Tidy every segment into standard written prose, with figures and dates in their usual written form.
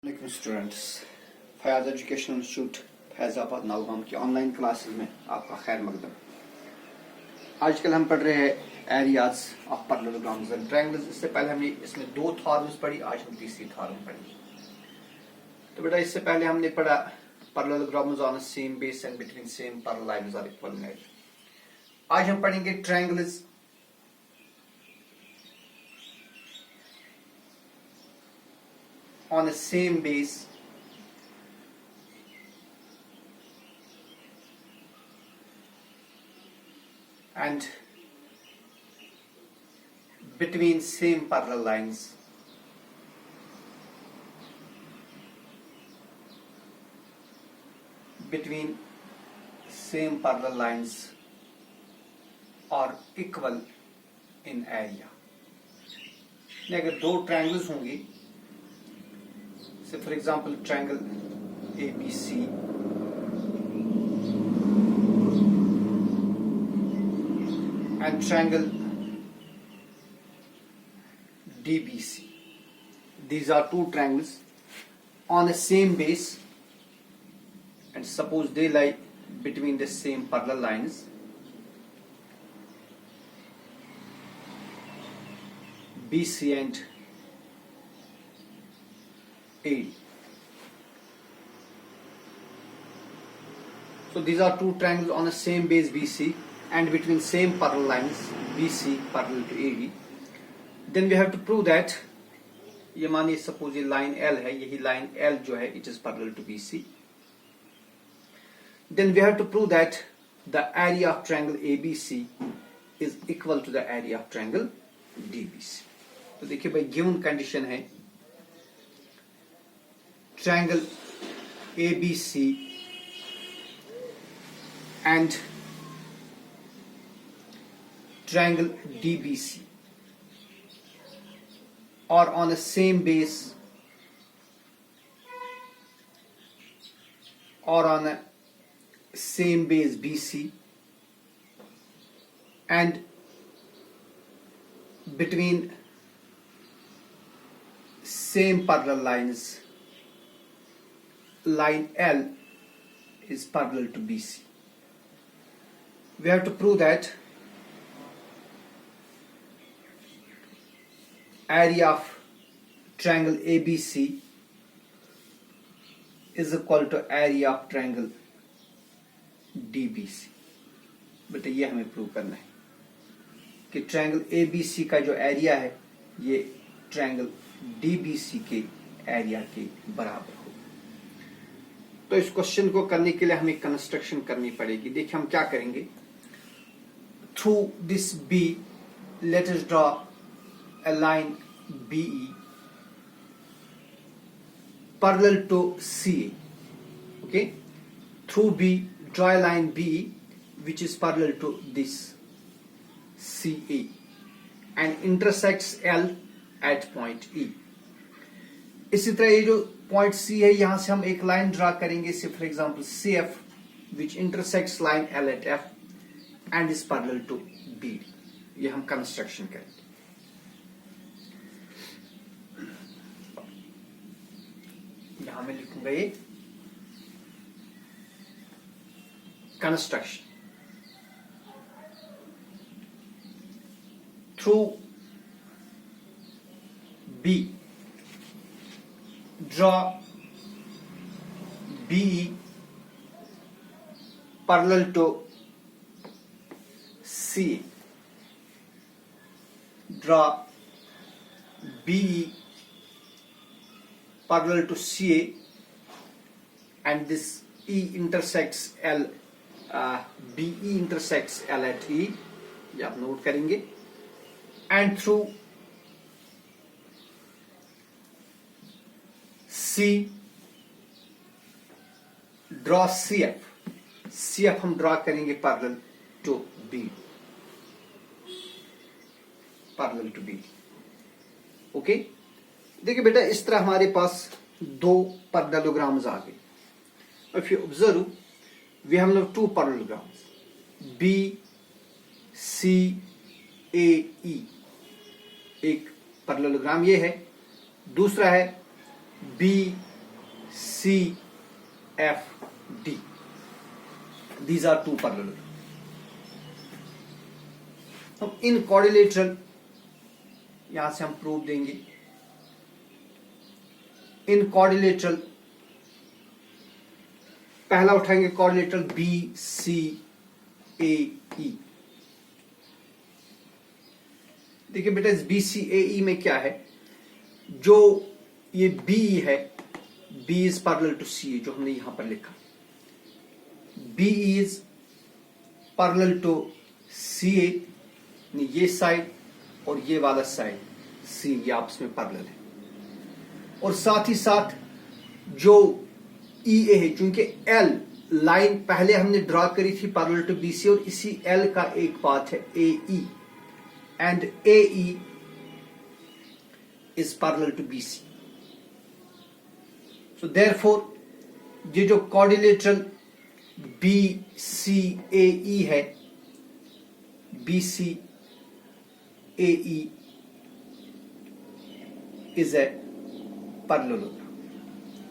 वालेकुम students, Fayaz educational institute Faizabad Nalgam की online classes में आपका खैर मकदम। आजकल हम पढ़ रहे हैं areas of parallelograms and triangles. इससे पहले हमने इसमें दो थॉर्म्स पढ़ी, आज हम तीसरी थॉर्म पढ़ी। तो बेटा इससे पहले हमने पढ़ा parallelograms on a same base and between same parallel lines are equal in area. आज हम पढ़ेंगे triangles on a same base and between same parallel lines are equal in area। अगर दो ट्रायंगल्स होंगी, for example triangle ABC and triangle DBC. These are two triangles on the same base and suppose they lie between the same parallel lines. BC and AD. So these are two triangles on the same base BC and between same parallel lines BC parallel to AD. Then we have to prove that ये मानिए suppose ये line L है, यही line L जो है it is parallel to BC. Then we have to prove that the area of triangle ABC is equal to the area of triangle DBC. तो देखिए भाई given condition है triangle ABC and triangle DBC are on the same base or on a same base BC and between same parallel lines line L is parallel to BC. We have to prove that area of triangle ABC is equal to area of triangle DBC. But ये हमें prove करना है कि triangle ABC का जो area है ये triangle DBC के एरिया के बराबर हो। तो इस क्वेश्चन को करने के लिए हमें कंस्ट्रक्शन करनी पड़ेगी। देखिए हम क्या करेंगे, through this B let us draw a line BE parallel to CA. Okay, through B draw a line BE which is parallel to this CA and intersects L at point E. इसी तरह ये जो point C है, यहां से हम एक line draw करेंगे, से for example CF which intersects line L at F and is parallel to B. ये हम कंस्ट्रक्शन करेंगे। यहां मैं लिखूंगा ये construction. Through B draw BE parallel to CA. Draw BE parallel to CA and this E intersects L, BE intersects L at E, ये आप note करेंगे। and through C draw CF. CF हम draw करेंगे parallel to B, parallel to B। Okay, देखिए बेटा इस तरह हमारे पास दो पैरेललोग्राम्स आ गए। If you observe we have now two parallelograms B C A E। एक पैरेललोग्राम ये है, दूसरा है B CFD. These are two parallelograms. अब इन quadrilateral यहां से हम प्रूफ देंगे. इन quadrilateral पहला उठाएंगे quadrilateral BCAE. देखिए बेटा इस BCAE में क्या है, जो ये BE है, B is parallel to CA जो हमने यहां पर लिखा. BE is parallel to CA, ये साइड और ये वाला साइड C ये आपस में पैरेलल है. और साथ ही साथ जो EA है, क्योंकि L लाइन पहले हमने ड्रॉ करी थी पैरेलल टू BC और इसी L का एक पाथ है AE and AE is parallel to BC. So therefore ये जो quadrilateral BCAE है, BCAE is a parallelogram.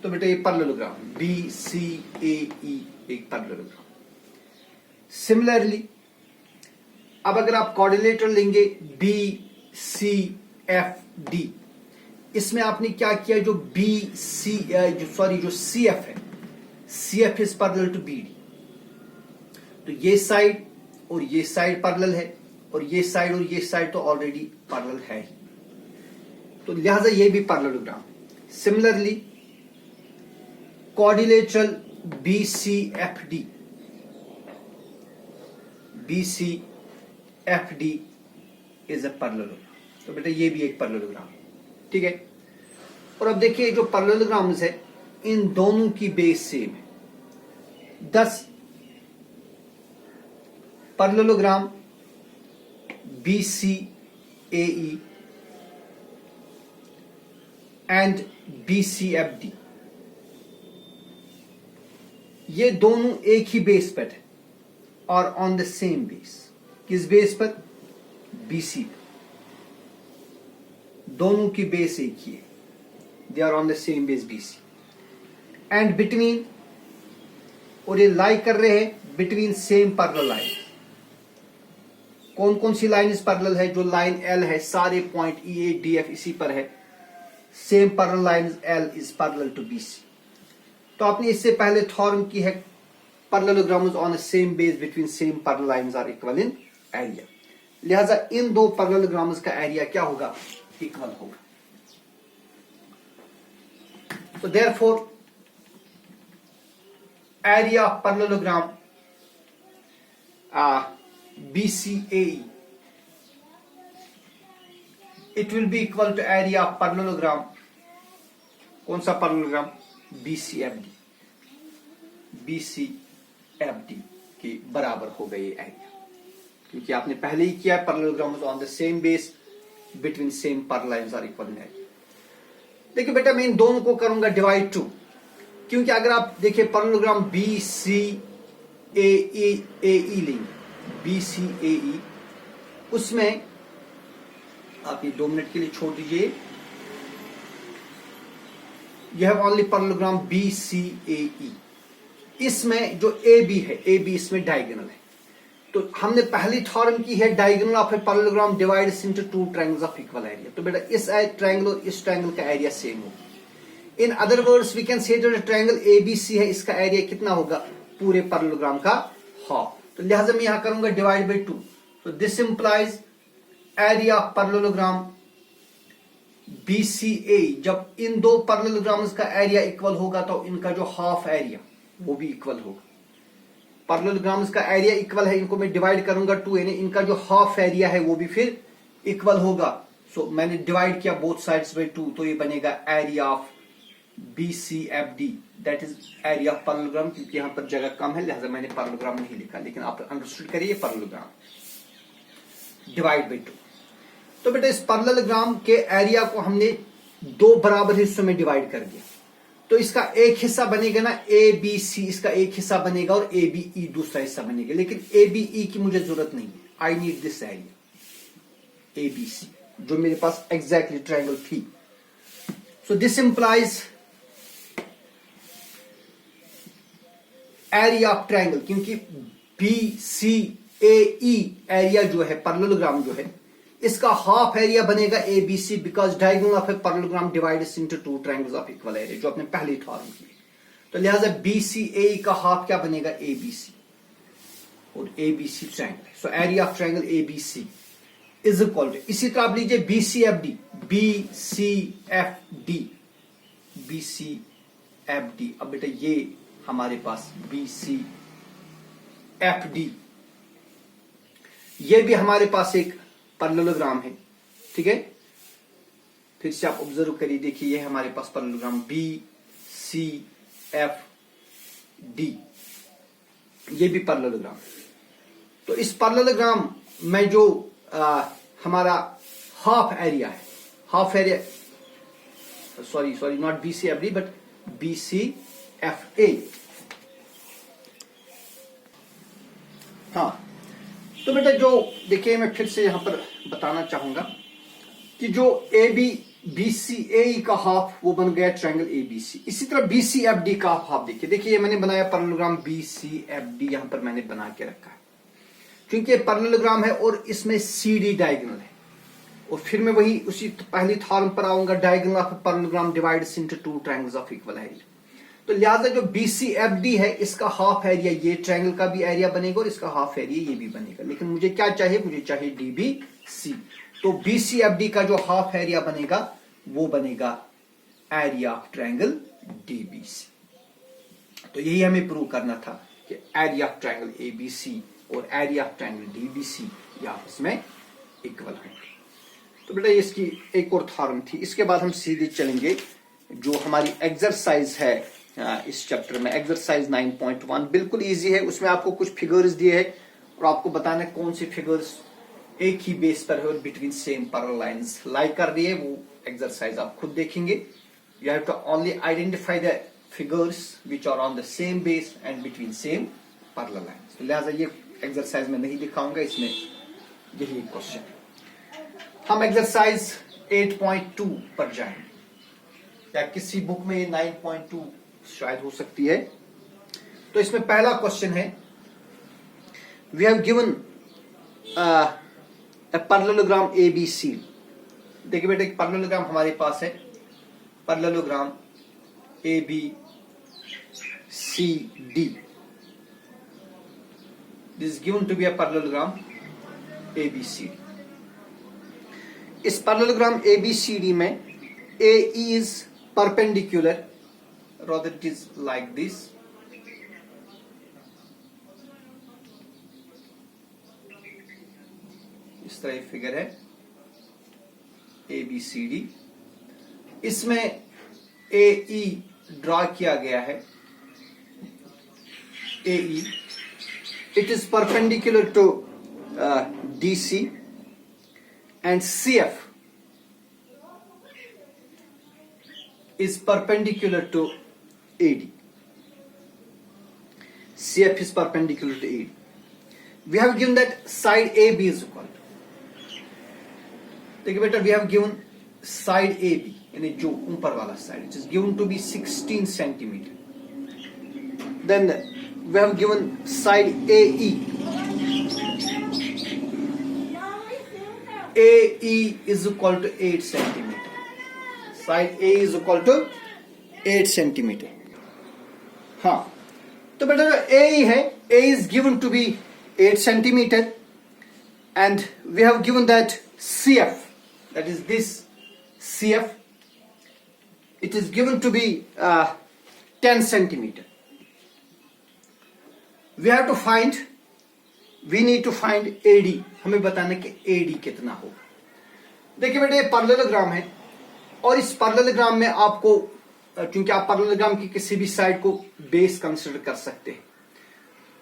तो बेटा ये parallelogram BCAE एक parallelogram. Similarly अब अगर आप quadrilateral लेंगे BCFD, इसमें आपने क्या किया, जो जो CF है, CF is parallel to BD. तो ये साइड और ये साइड पैरेलल है और ये साइड तो ऑलरेडी पैरेलल है ही, तो लिहाजा ये भी parallelogram. Similarly quadrilateral BCFD is a parallelogram. तो बेटा ये भी एक पैरेललोग्राम, ठीक है. और अब देखिए जो पैरेललोग्राम्स है इन दोनों की बेस सेम है. 10 पैरेललोग्राम BCAE एंड BCFD, ये दोनों एक ही बेस पर है और ऑन द सेम बेस. किस बेस पर? BC पर. दोनों की बेस एक ही है, they are on the same base BC and between, और ये लाई कर रहे हैं बिटवीन सेम पैरेलल लाइन. कौन कौन सी लाइन इस पैरेलल है? जो लाइन L है, सारे पॉइंट EA DF इसी पर है. Same parallel line L is parallel to BC. तो आपने इससे पहले थ्योरम की है parallelograms on the same base between same parallel lines are equal in area. लिहाजा इन दो पैरेललोग्राम्स का एरिया क्या होगा? इक्वल होगा. So therefore area of parallelogram BCAE, it will be equal to area of parallelogram. कौन सा पैरेललोग्राम? BCFD के बराबर हो गए एरिया, क्योंकि आपने पहले ही किया parallelograms on the same base between same parallel lines are equal in area. देखिए बेटा मैं इन दोनों को करूंगा डिवाइड 2, क्योंकि अगर आप देखिए पैरेललोग्राम BCAE लेंगे, BCAE, उसमें आप ये 2 मिनट के लिए छोड़ दीजिए. यह है ओनली पैरेललोग्राम BCAE. इसमें जो AB है, AB इसमें डायगोनल है. तो हमने पहली थ्योरम की है diagonal of a parallelogram divides into 2 triangles of equal area. तो बेटा इस ट्रायंगल और इस ट्रायंगल का एरिया सेम होगा. In other words we can say that triangle ABC है, इसका एरिया कितना होगा? पूरे पैरेललोग्राम का हाफ. तो लिहाजा मैं यहां करूंगा डिवाइड बाय 2. तो this implies area of parallelogram BCA. जब इन दो पैरेललोग्राम्स का एरिया इक्वल होगा तो इनका जो हाफ एरिया वो भी इक्वल होगा. पैरेललोग्राम्स का एरिया इक्वल है, इनको मैं डिवाइड करूंगा 2, यानी इनका जो हाफ एरिया है वो भी फिर इक्वल होगा. सो मैंने डिवाइड किया बोथ साइड्स बाय 2, तो ये बनेगा area of BCFD, that is area of parallelogram. क्योंकि यहां पर जगह कम है लिहाजा मैंने पैरेललोग्राम नहीं लिखा, लेकिन आप अंडरस्टूड करिए पैरेललोग्राम डिवाइड बाय 2. तो बेटा इस पैरेललोग्राम के एरिया को हमने 2 बराबर हिस्सों में डिवाइड कर दिया. तो इसका एक हिस्सा बनेगा ना ABC, इसका एक हिस्सा बनेगा और ABE दूसरा हिस्सा बनेगा. लेकिन ABE की मुझे जरूरत नहीं है. I need this area ABC, जो मेरे पास एग्जैक्टली ट्रायंगल थी. So this implies area of triangle, क्योंकि BCAE एरिया जो है पैरेललोग्राम जो है इसका हाफ एरिया बनेगा ABC, because diagonal of a parallelogram divides into two triangles of equal area, जो अपने पहले थॉर्म की। तो लिहाजा BCAE का हाफ क्या बनेगा ABC, और ABC triangle, so area of triangle ABC is equal to, इसी तरह आप लीजिए BCFD, अब बेटा ये हमारे पास BCFD, ये भी हमारे पास एक पैरेललोग्राम है, ठीक है। फिर से आप ऑब्जर्व करिए, देखिए ये हमारे पास पैरेललोग्राम BCFD, ये भी पैरेललोग्राम। तो इस पैरेललोग्राम में जो हमारा हाफ एरिया है, half area, sorry not BCFD but BCFA। हाँ, तो बेटा जो देखिए मैं फिर से यहां पर बताना चाहूंगा कि जो BCAE का हाफ वो बन गया ट्रायंगल ABC। इसी तरह BCFD का हाफ देखिए ये मैंने बनाया पैरेललोग्राम BCFD, यहां पर मैंने बना के रखा है क्योंकि ये पैरेललोग्राम है और इसमें CD डायगोनल है। और फिर मैं वही उसी पहली थॉर्म पर आऊंगा, diagonal of parallelogram divides into two triangles of equal area. तो लिहाजा जो BCFD है इसका हाफ एरिया ये ट्रायंगल का भी एरिया बनेगा और इसका हाफ एरिया ये भी बनेगा, लेकिन मुझे क्या चाहिए, मुझे चाहिए DBC। तो BCFD का जो हाफ एरिया बनेगा वो बनेगा एरिया ऑफ ट्रायंगल DBC। तो यही हमें प्रूव करना था कि एरिया ऑफ ट्रायंगल ABC और एरिया ऑफ ट्रायंगल DBC ये आपस में इक्वल है। तो बेटा इसकी एक और थॉर्म थी। इसके बाद हम सीधे चलेंगे जो हमारी एक्सरसाइज है इस चैप्टर में, एक्सरसाइज 9.1 बिल्कुल इजी है। उसमें आपको कुछ फिगर्स दिए हैं और आपको बताना है कौन से फिगर्स एक ही बेस पर है और between same parallel lines lie कर रही है। वो एक्सरसाइज आप खुद देखेंगे। You have to only identify the figures which are on the same base and between same parallel lines. लिहाजा ये एक्सरसाइज में नहीं दिखाऊंगा, इसमें यही एक क्वेश्चन है। हम एक्सरसाइज 8.2 पर जाएंगे, या किसी बुक में 9.2 शायद हो सकती है। तो इसमें पहला क्वेश्चन है, we have given a parallelogram ABC। देखिए बेटा एक पैरेललोग्राम हमारे पास है, parallelogram ABCD। This is given to be a parallelogram ABCD। इस पैरेललोग्राम ABCD में AE is perpendicular, rather it is like this, इस तरह फिगर है ABCD। इसमें AE ड्रॉ किया गया है। AE it is perpendicular to DC and CF is perpendicular to AD. CF is perpendicular to AD. We have given that side AB is equal to, देखिए बेटा we have given side AB यानी जो ऊपर वाला side it is given to be 16 centimeter. Then we have given side AE. AE is equal to 8 centimeter. Side A is equal to 8 centimeter. हाँ, तो बेटा जो AE है, A is given to be 8 centimeter, and we have given that CF, that is this CF, it is given to be 10 centimeter. We have to find, we need to find AD. हमें बताना कि AD कितना होगा। देखिए बेटे ये parallelogram है और इस पैरेललोग्राम में आपको, क्योंकि आप पैरेललोग्राम की किसी भी साइड को बेस कंसीडर कर सकते हैं,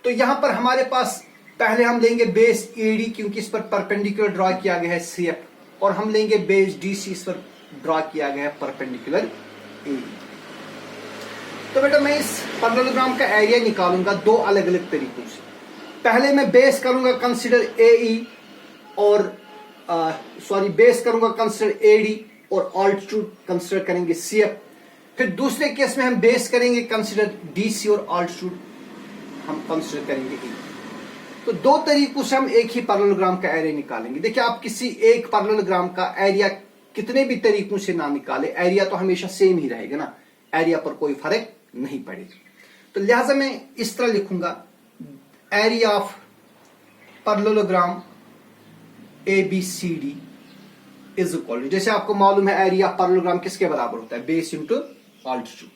तो यहां पर हमारे पास पहले हम लेंगे बेस AD क्योंकि इस पर परपेंडिकुलर ड्रॉ किया गया है CF, और हम लेंगे बेस DC, इस पर ड्रॉ किया गया है परपेंडिकुलर AD। तो बेटा मैं इस पैरेललोग्राम का एरिया निकालूंगा दो अलग अलग तरीकों से। पहले मैं बेस करूंगा कंसीडर AE और बेस करूंगा कंसीडर AD और ऑल्टीट्यूड कंसीडर करेंगे CF। फिर दूसरे केस में हम बेस करेंगे कंसीडर DC और ऑल्टीट्यूड हम कंसिडर करेंगे ए। तो दो तरीकों से हम एक ही पैरेललोग्राम का एरिया निकालेंगे। देखिए, आप किसी एक पैरेललोग्राम का एरिया कितने भी तरीकों से ना निकाले, एरिया तो हमेशा सेम ही रहेगा ना, एरिया पर कोई फर्क नहीं पड़ेगा। तो लिहाजा मैं इस तरह लिखूंगा, area of parallelogram ABCD is equal to, जैसे आपको मालूम है एरिया ऑफ पैरेललोग्राम किसके बराबर होता है, base into altitude.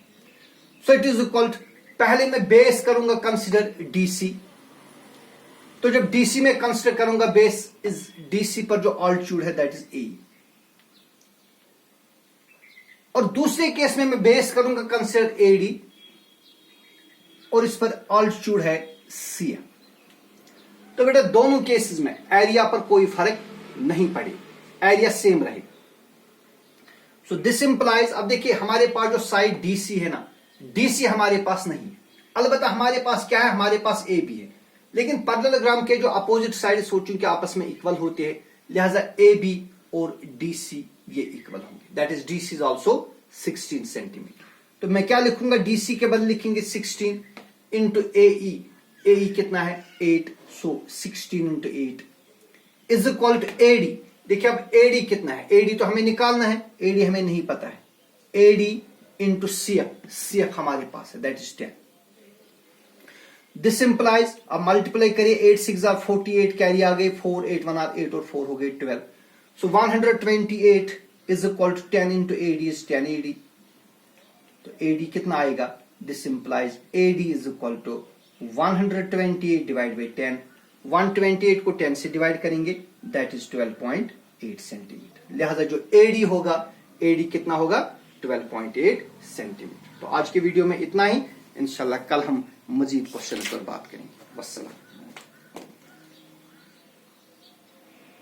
So it is equal to, पहले मैं बेस करूंगा कंसिडर DC। तो जब DC में कंसिडर करूंगा बेस इज DC पर जो ऑल्टीट्यूड है दैट इज A, और दूसरे केस में मैं बेस करूंगा कंसिडर AD और इस पर ऑल्टीट्यूड है CM। तो बेटा दोनों केसेस में एरिया पर कोई फर्क नहीं पड़ेगा, एरिया सेम रहेगा। सो दिस इंप्लाइज, अब देखिए हमारे पास जो साइड DC है ना, DC हमारे पास नहीं है, अलबत्ता हमारे पास क्या है, हमारे पास AB है, लेकिन पैरेललोग्राम के जो अपोजिट साइड्स हो चुके आपस में इक्वल होते हैं, लिहाजा AB और DC ये इक्वल होंगे, that is DC is also 16 centimetre. तो मैं क्या लिखूंगा, DC के बदले लिखेंगे 16 इंटू AE, AE कितना है 8, so 16 into 8 is equal to AD। देखिए अब AD कितना है, AD तो हमें निकालना है, AD हमें नहीं पता है, AD इंटू CF हमारे पास है दैट इज 10। दिस इंप्लाइज, अब मल्टीप्लाई करिए, 8 6 आर 48, कैरी आ गई 4, 8 1 आर 8 और 4 हो गए 12। So 128 is equal to 10 into AD is 10 AD। तो AD कितना आएगा, this implies AD is equal to 128 divide by 10, 128 को 10 से डिवाइड करेंगे दैट इज 12.8 सेंटीमीटर। लिहाजा जो AD होगा, AD कितना होगा 12.8 सेंटीमीटर। तो आज के वीडियो में इतना ही, इंशाल्लाह कल हम मजीद क्वेश्चन पर बात करेंगे। वस्सलाम।